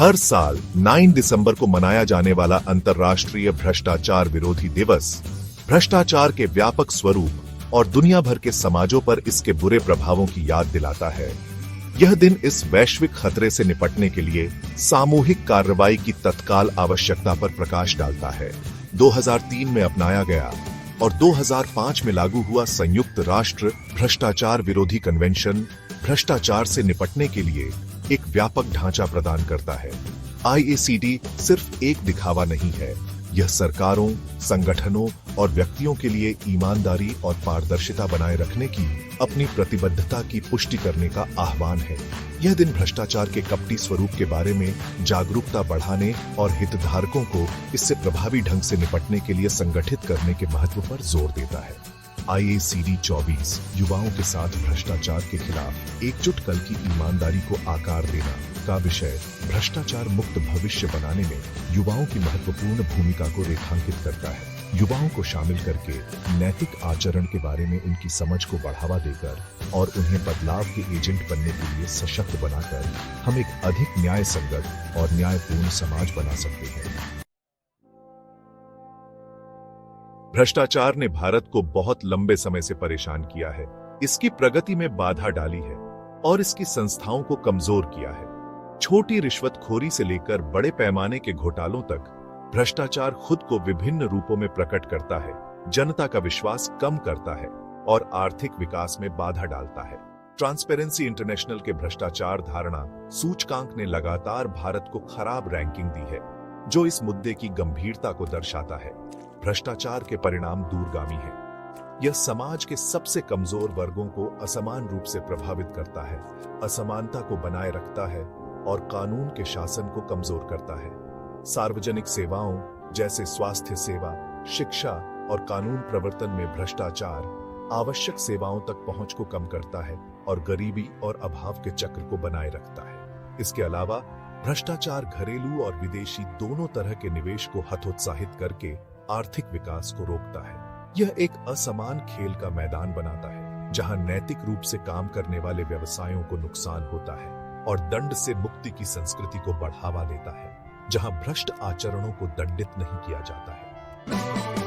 हर साल 9 दिसंबर को मनाया जाने वाला अंतर्राष्ट्रीय भ्रष्टाचार विरोधी दिवस भ्रष्टाचार के व्यापक स्वरूप और दुनिया भर के समाजों पर इसके बुरे प्रभावों की याद दिलाता है। यह दिन इस वैश्विक खतरे से निपटने के लिए सामूहिक कार्रवाई की तत्काल आवश्यकता पर प्रकाश डालता है। 2003 में अपनाया गया और 2005 में लागू हुआ संयुक्त राष्ट्र भ्रष्टाचार विरोधी कन्वेंशन भ्रष्टाचार से निपटने के लिए एक व्यापक ढांचा प्रदान करता है। IACD सिर्फ एक दिखावा नहीं है, यह सरकारों, संगठनों और व्यक्तियों के लिए ईमानदारी और पारदर्शिता बनाए रखने की अपनी प्रतिबद्धता की पुष्टि करने का आह्वान है। यह दिन भ्रष्टाचार के कपटी स्वरूप के बारे में जागरूकता बढ़ाने और हितधारकों को इससे प्रभावी ढंग से निपटने के लिए संगठित करने के महत्व पर जोर देता है। IACD 24 युवाओं के साथ भ्रष्टाचार के खिलाफ एकजुट कल की ईमानदारी को आकार देना का विषय भ्रष्टाचार मुक्त भविष्य बनाने में युवाओं की महत्वपूर्ण भूमिका को रेखांकित करता है। युवाओं को शामिल करके नैतिक आचरण के बारे में उनकी समझ को बढ़ावा देकर और उन्हें बदलाव के एजेंट बनने के लिए सशक्त बनाकर हम एक अधिक न्याय संगत और न्यायपूर्ण समाज बना सकते हैं। भ्रष्टाचार ने भारत को बहुत लंबे समय से परेशान किया है, इसकी प्रगति में बाधा डाली है और इसकी संस्थाओं को कमजोर किया है। छोटी रिश्वतखोरी से लेकर बड़े पैमाने के घोटालों तक भ्रष्टाचार खुद को विभिन्न रूपों में प्रकट करता है, जनता का विश्वास कम करता है और आर्थिक विकास में बाधा डालता है। ट्रांसपेरेंसी इंटरनेशनल के भ्रष्टाचार धारणा सूचकांक ने लगातार भारत को खराब रैंकिंग दी है, जो इस मुद्दे की गंभीरता को दर्शाता है। भ्रष्टाचार के परिणाम दूरगामी हैं। यह समाज के सबसे कमजोर वर्गों को असमान रूप से प्रभावित करता है, असमानता को बनाए रखता है और कानून के शासन को कमजोर करता है। सार्वजनिक सेवाओं जैसे स्वास्थ्य सेवा, शिक्षा और कानून प्रवर्तन में भ्रष्टाचार आवश्यक सेवाओं तक पहुंच को कम करता है और गरीबी और अभाव के चक्र को बनाए रखता है। इसके अलावा भ्रष्टाचार घरेलू और विदेशी दोनों तरह के निवेश को हतोत्साहित करके आर्थिक विकास को रोकता है। यह एक असमान खेल का मैदान बनाता है, जहां नैतिक रूप से काम करने वाले व्यवसायों को नुकसान होता है और दंड से मुक्ति की संस्कृति को बढ़ावा देता है, जहां भ्रष्ट आचरणों को दंडित नहीं किया जाता है।